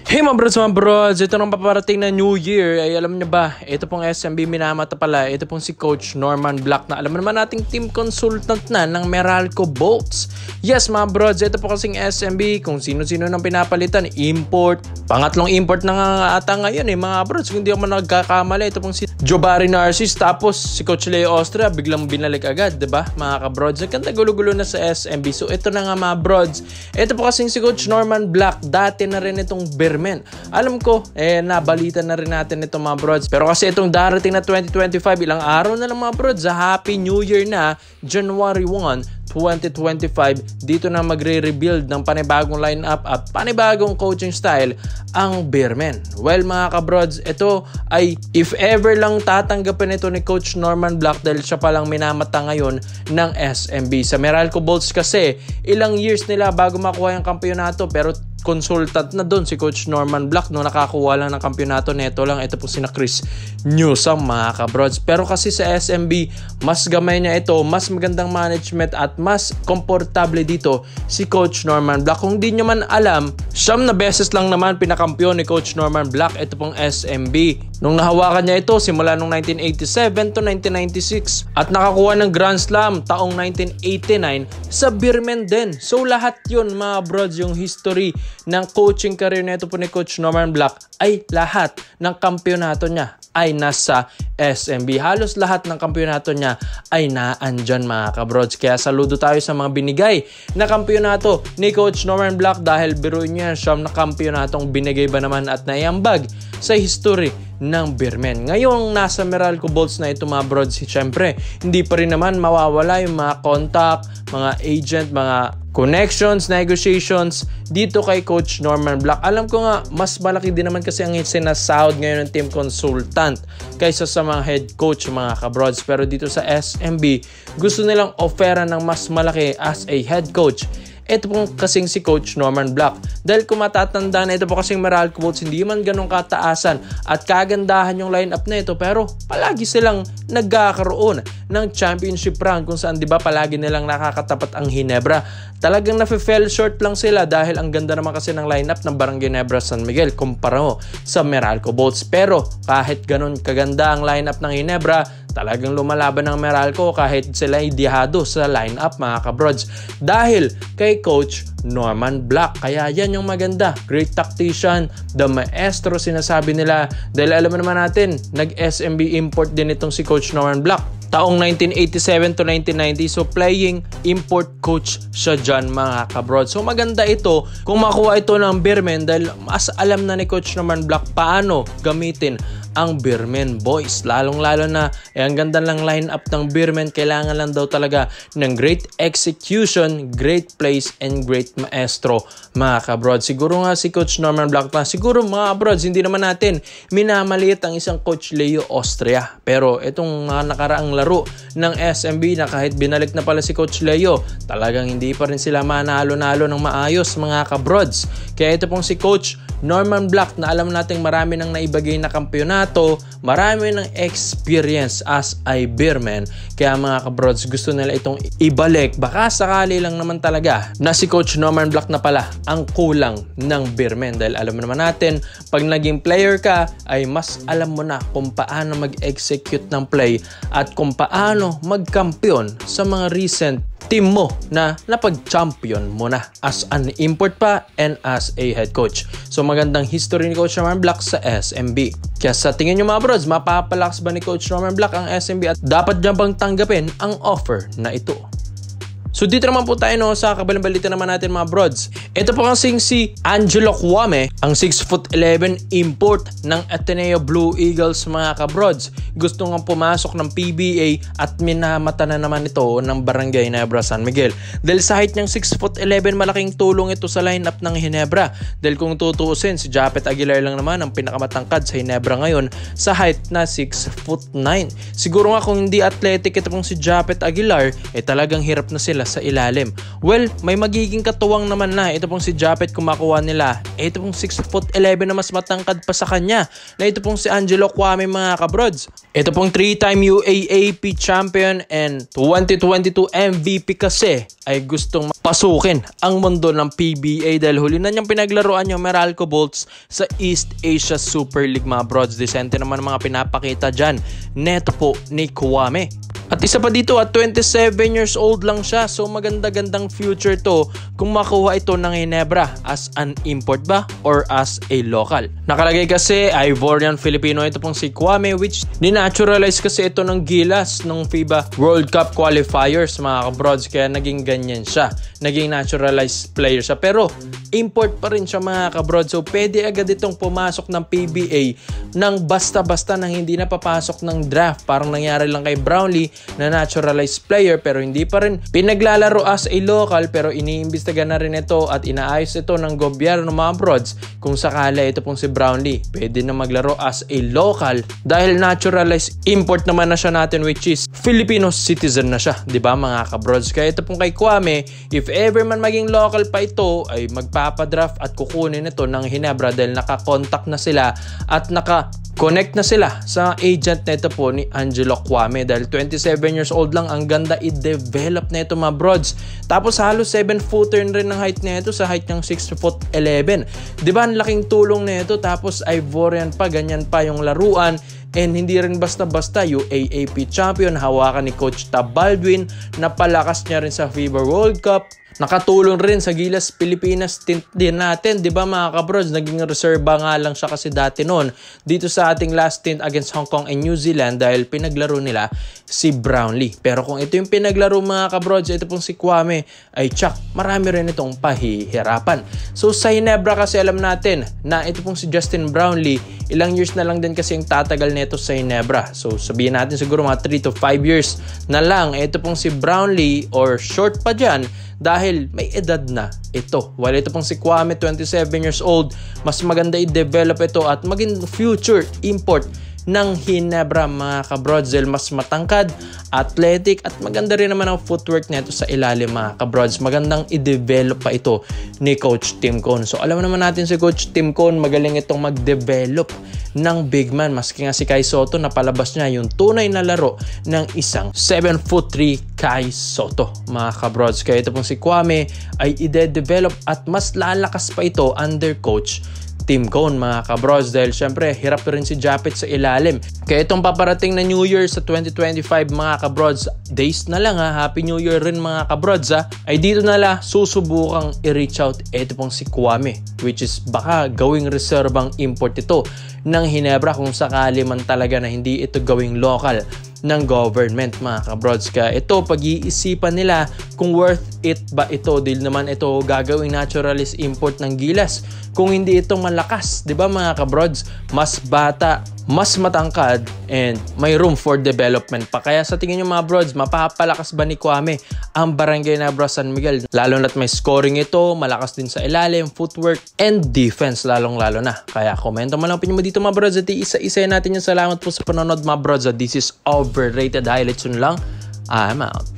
Hey mga brods, ito nang paparating na New Year. Ay alam niyo ba, ito pong SMB minamata pala. Ito pong si Coach Norman Black na alam naman nating team consultant na ng Meralco Bolts. Yes mga brods, ito po kasing SMB kung sino-sino nang pinapalitan. Import, pangatlong import na nga ata ngayon mga brods. Kung hindi ako nagkakamali, ito pong si Jobari Narcis. Tapos si Coach Leo Austria biglang binalik agad, diba mga kabrods? Nagkanta gulo-gulo na sa SMB. So ito na nga mga brods. Ito po kasing si Coach Norman Black. Dati na rin itong Bermen. Alam ko, nabalita na rin natin ito mga brods. Pero kasi itong darating na 2025, ilang araw na lang mga brods. Happy New Year na, January 1, 2025. Dito na magre-rebuild ng panibagong lineup at panibagong coaching style ang Bermen. Well mga kabrods, ito ay if ever lang tatanggapin ito ni Coach Norman Black dahil siya palang minamata ngayon ng SMB. Sa Meralco Bolts kasi, ilang years nila bago makuha yung kampyonato pero consultant na doon si Coach Norman Black nung nakakuha lang ng kampyonato. Neto lang ito po sina Chris Newsome mga kabrods. Pero kasi sa SMB mas gamay niya ito, mas magandang management at mas komportable dito si Coach Norman Black. Kung di nyo man alam, siyam na beses lang naman pinakampyon ni Coach Norman Black ito pong SMB. Nung nahawakan niya ito simula nung 1987 to 1996 at nakakuha ng Grand Slam taong 1989 sa Bermen din. So lahat yun mga brods, yung history ng coaching career na ito po ni Coach Norman Black ay lahat ng kampyonato niya ay nasa SMB. Halos lahat ng kampyonato niya ay naandyan mga kabrods. Kaya saludo tayo sa mga binigay na kampyonato ni Coach Norman Black dahil biruin niya siyam na kampyonatong binigay ba naman at naiambag sa history ng Bermen. Ngayong nasa Meralco Bolts na ito mga brods, siyempre hindi pa rin naman mawawala yung mga contact, mga agent, mga connections, negotiations dito kay Coach Norman Black. Alam ko nga, mas malaki din naman kasi ang sinasahod ngayon ng team consultant kaysa sa mga head coach mga kabrods. Pero dito sa SMB, gusto nilang offeran ng mas malaki as a head coach. Ito po kasing si Coach Norman Black. Dahil kung matatandaan, ito po kasing Meralco Bolts, hindi man ganun kataasan at kagandahan yung lineup na ito. Pero palagi silang nagkakaroon ng championship run kung saan diba palagi nilang nakakatapat ang Ginebra. Talagang nafe-fell short lang sila dahil ang ganda naman kasi ng lineup ng Barangay Ginebra San Miguel kumpara mo sa Meralco Bolts. Pero kahit ganun kaganda ang lineup ng Ginebra, talagang lumalaban ng Meralco kahit sila idihado sa lineup mga kabrods dahil kay Coach Norman Black. Kaya yan yung maganda. Great tactician, the maestro sinasabi nila dahil alam naman natin nag-SMB import din itong si Coach Norman Black taong 1987 to 1990. So playing import coach siya dyan mga kabrods. So maganda ito kung makuha ito ng Bermen dahil mas alam na ni Coach Norman Black paano gamitin ang Bermen boys. Lalong-lalo na ang ganda lang lineup ng Bermen. Kailangan lang daw talaga ng great execution, great plays, and great maestro mga kabrods. Siguro nga si Coach Norman Black na siguro mga kabrods, hindi naman natin minamaliit ang isang Coach Leo Austria. Pero itong nakaraang laro ng SMB na kahit binalik na pala si Coach Leo, talagang hindi pa rin sila manalo-nalo ng maayos mga kabrods. Kaya ito pong si Coach Norman Black na alam nating marami nang naibagay na kampyonato, marami ng experience as a Bermen. Kaya mga kabrods, gusto nila itong ibalik. Baka sakali lang naman talaga na si Coach Norman Black na pala ang kulang ng Bermen. Dahil alam naman natin, pag naging player ka, ay mas alam mo na kung paano mag-execute ng play at kung paano magkampiyon sa mga recent team mo na napag-champion mo na as an import pa and as a head coach. So magandang history ni Coach Norman Black sa SMB. Kaya sa tingin nyo mga brods, mapapalakas ba ni Coach Norman Black ang SMB at dapat niya bang tanggapin ang offer na ito? So dito naman po tayo sa kabilang balita naman natin mga brods. Ito po kasing si Angelo Kwame, ang 6'11" import ng Ateneo Blue Eagles mga kabrods. Gusto nga pumasok ng PBA at minamata na naman ito ng Barangay Ginebra San Miguel. Dahil sa height niyang 6'11", malaking tulong ito sa lineup ng Ginebra. Dahil kung tutuusin, si Japet Aguilar lang naman ang pinakamatangkad sa Ginebra ngayon sa height na 6'9". Siguro nga kung hindi athletic ito pong si Japet Aguilar, talagang hirap na sila nila sa ilalim. Well, may magiging katuwang naman na. Ito pong si Japet kung makuha nila. Ito pong 6'11" na mas matangkad pa sa kanya. Na ito pong si Angelo Kwame mga kabrods. Ito pong 3-time UAAP champion and 2022 MVP kasi ay gustong pasukin ang mundo ng PBA dahil huli na niyang pinaglaruan yung Meralco Bolts sa East Asia Super League mga brods. Decente naman ang mga pinapakita dyan. Neto po ni Kwame. At isa pa dito at 27 years old lang siya, so maganda-gandang future to kung makuha ito ng Ginebra as an import ba or as a local. Nakalagay kasi Ivorian Filipino ito pong si Kwame, which dinaturalize kasi ito ng Gilas ng FIBA World Cup qualifiers mga kabrods, kaya naging ganyan siya, naging naturalized player siya, pero import pa rin siya mga kabrods, so pwede agad itong pumasok ng PBA ng basta-basta nang hindi na papasok ng draft, parang nangyari lang kay Brownlee na naturalized player pero hindi pa rin pinaglalaro as a local, pero iniimbestiga na rin ito at inaayos ito ng gobyerno mga brods kung sakala ito pong si Brownlee pwede na maglaro as a local dahil naturalized import naman na siya natin, which is Filipino citizen na siya, di ba mga kabrods? Kaya ito pong kay Kwame, if ever man maging local pa ito ay magpapadraft at kukunin ito ng Ginebra dahil nakakontak na sila at naka-connect na sila sa agent nito po ni Angelo Kwame dahil 27 years old lang, ang ganda i-develop na ito mga brods. Tapos halos 7-footer rin ng height na ito sa height ng 6'11". Diba ang laking tulong na ito, tapos Ivorian pa, ganyan pa yung laruan. And hindi rin basta-basta UAAP champion, hawakan ni Coach Tab Baldwin, napalakas niya rin sa FIBA World Cup. Nakatulong rin sa Gilas Pilipinas stint din natin, di ba mga kabrods? Naging reserva nga lang siya kasi dati noon dito sa ating last stint against Hong Kong and New Zealand dahil pinaglaro nila si Brownlee. Pero kung ito yung pinaglaro mga kabrods, ito pong si Kwame, ay tsak, marami rin itong pahihirapan. So sa Ginebra kasi alam natin na ito pong si Justin Brownlee, ilang years na lang din kasi yung tatagal nito sa Ginebra. So sabihin natin siguro mga 3 to 5 years na lang. Ito pong si Brownlee or short pa dyan dahil may edad na ito. While ito pong si Kwame, 27 years old, mas maganda i-develop ito at maging future import ng Ginebra mga kabrods dahil mas matangkad, athletic at maganda rin naman ang footwork nito sa ilalim mga kabrods. Magandang i-develop pa ito ni Coach Tim Cone. So alam naman natin si Coach Tim Cone, magaling itong mag-develop ng big man. Maski nga si Kai Sotto, napalabas niya yung tunay na laro ng isang 7'3" Kai Sotto mga kabrods. Kaya ito pong si Kwame ay i-develop at mas lalakas pa ito under Coach Tim Cone mga kabrods dahil syempre hirap rin si Japet sa ilalim. Kaya itong paparating na New Year sa 2025 mga kabrods, days na lang ha, Happy New Year rin mga kabrods ha, ay dito na lang susubukang i-reach out ito pong si Kwame, which is baka gawing reserbang import ito ng Ginebra kung sakali man talaga na hindi ito gawing local ng government mga kabrods. Kaya ito pag-iisipan nila kung worth it ba ito, dahil naman ito gagawing naturalist import ng Gilas kung hindi ito malakas, di ba mga kabrods? Mas bata, mas matangkad, and may room for development pa. Kaya sa tingin nyo mga brods, mapapalakas ba ni Kwame ang Barangay Ginebra San Miguel? Lalo na't may scoring ito, malakas din sa ilalim, footwork, and defense lalong-lalo na. Kaya komento mo lang opinion mo dito mga brods at isa-isa natin yung salamat po sa panonood mga brods. This is Overrated Highlights yun lang. I'm out.